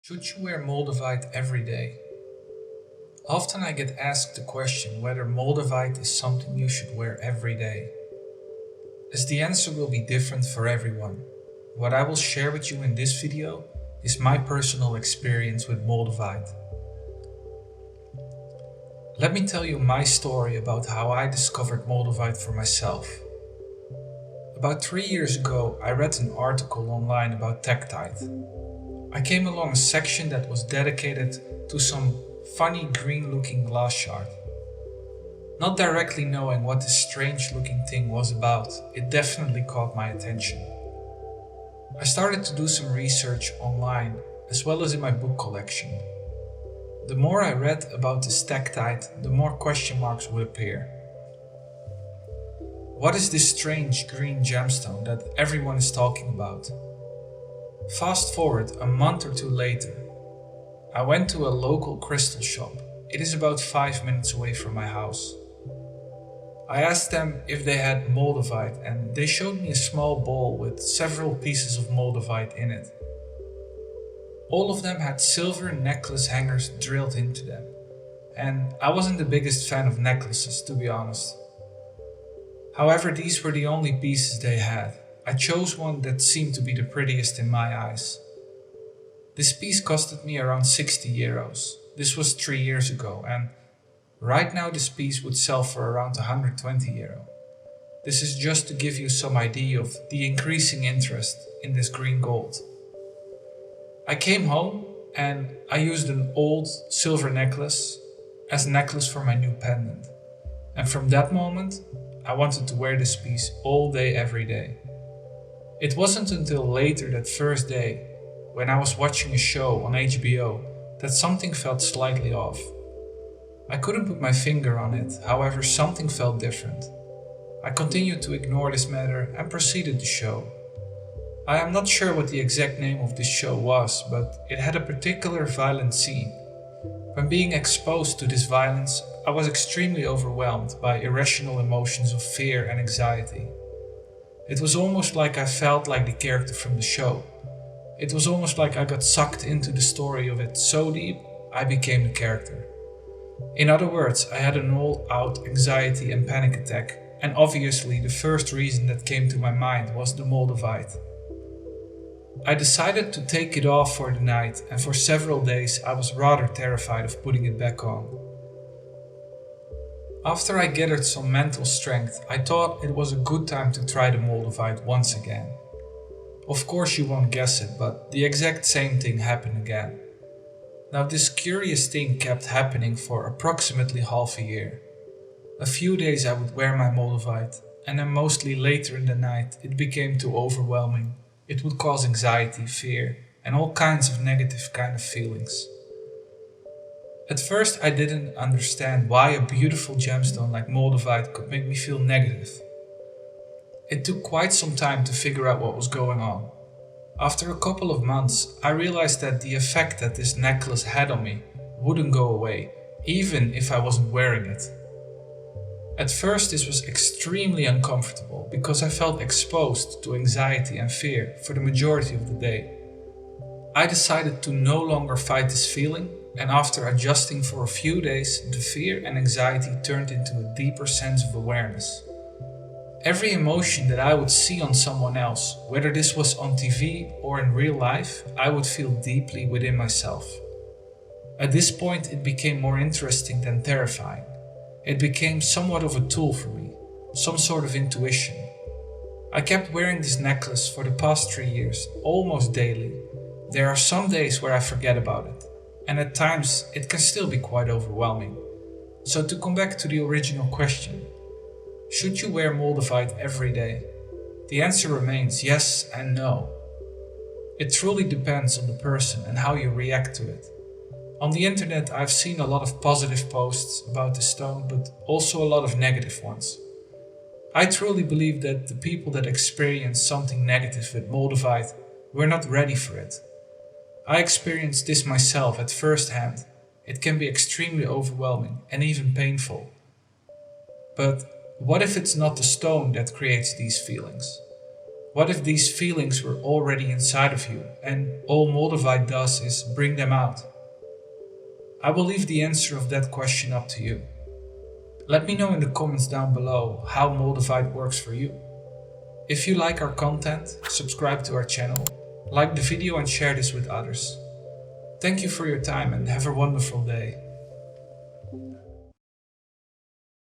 Should you wear Moldavite every day? Often I get asked the question whether Moldavite is something you should wear every day. As the answer will be different for everyone, what I will share with you in this video is my personal experience with Moldavite. Let me tell you my story about how I discovered Moldavite for myself. About 3 years ago, I read an article online about Tektite. I came along a section that was dedicated to some funny green looking glass shard. Not directly knowing what this strange looking thing was about, it definitely caught my attention. I started to do some research online as well as in my book collection. The more I read about this tektite, the more question marks would appear. What is this strange green gemstone that everyone is talking about? Fast forward a month or two later, I went to a local crystal shop. It is about 5 minutes away from my house. I asked them if they had Moldavite and they showed me a small bowl with several pieces of Moldavite in it. All of them had silver necklace hangers drilled into them, and I wasn't the biggest fan of necklaces, to be honest. However, these were the only pieces they had. I chose one that seemed to be the prettiest in my eyes. This piece costed me around 60 euros. This was 3 years ago, and right now this piece would sell for around 120 euro. This is just to give you some idea of the increasing interest in this green gold. I came home and I used an old silver necklace as a necklace for my new pendant. And from that moment, I wanted to wear this piece all day, every day. It wasn't until later that first day, when I was watching a show on HBO, that something felt slightly off. I couldn't put my finger on it, however something felt different. I continued to ignore this matter and proceeded the show. I am not sure what the exact name of this show was, but it had a particular violent scene. When being exposed to this violence, I was extremely overwhelmed by irrational emotions of fear and anxiety. It was almost like I felt like the character from the show. It was almost like I got sucked into the story of it so deep, I became the character. In other words, I had an all-out anxiety and panic attack, and obviously the first reason that came to my mind was the Moldavite. I decided to take it off for the night, and for several days I was rather terrified of putting it back on. After I gathered some mental strength, I thought it was a good time to try the Moldavite once again. Of course you won't guess it, but the exact same thing happened again. Now this curious thing kept happening for approximately half a year. A few days I would wear my Moldavite, and then mostly later in the night it became too overwhelming. It would cause anxiety, fear, and all kinds of negative kind of feelings. At first I didn't understand why a beautiful gemstone like Moldavite could make me feel negative. It took quite some time to figure out what was going on. After a couple of months, I realized that the effect that this necklace had on me wouldn't go away, even if I wasn't wearing it. At first this was extremely uncomfortable because I felt exposed to anxiety and fear for the majority of the day. I decided to no longer fight this feeling, and after adjusting for a few days, the fear and anxiety turned into a deeper sense of awareness. Every emotion that I would see on someone else, whether this was on TV or in real life, I would feel deeply within myself. At this point it became more interesting than terrifying. It became somewhat of a tool for me, some sort of intuition. I kept wearing this necklace for the past 3 years, almost daily. There are some days where I forget about it, and at times it can still be quite overwhelming. So to come back to the original question, should you wear Moldavite every day? The answer remains yes and no. It truly depends on the person and how you react to it. On the internet I've seen a lot of positive posts about the stone, but also a lot of negative ones. I truly believe that the people that experience something negative with Moldavite were not ready for it. I experienced this myself at first hand. It can be extremely overwhelming and even painful. But what if it's not the stone that creates these feelings? What if these feelings were already inside of you and all Moldavite does is bring them out? I will leave the answer of that question up to you. Let me know in the comments down below how Moldavite works for you. If you like our content, subscribe to our channel, like the video and share this with others. Thank you for your time and have a wonderful day.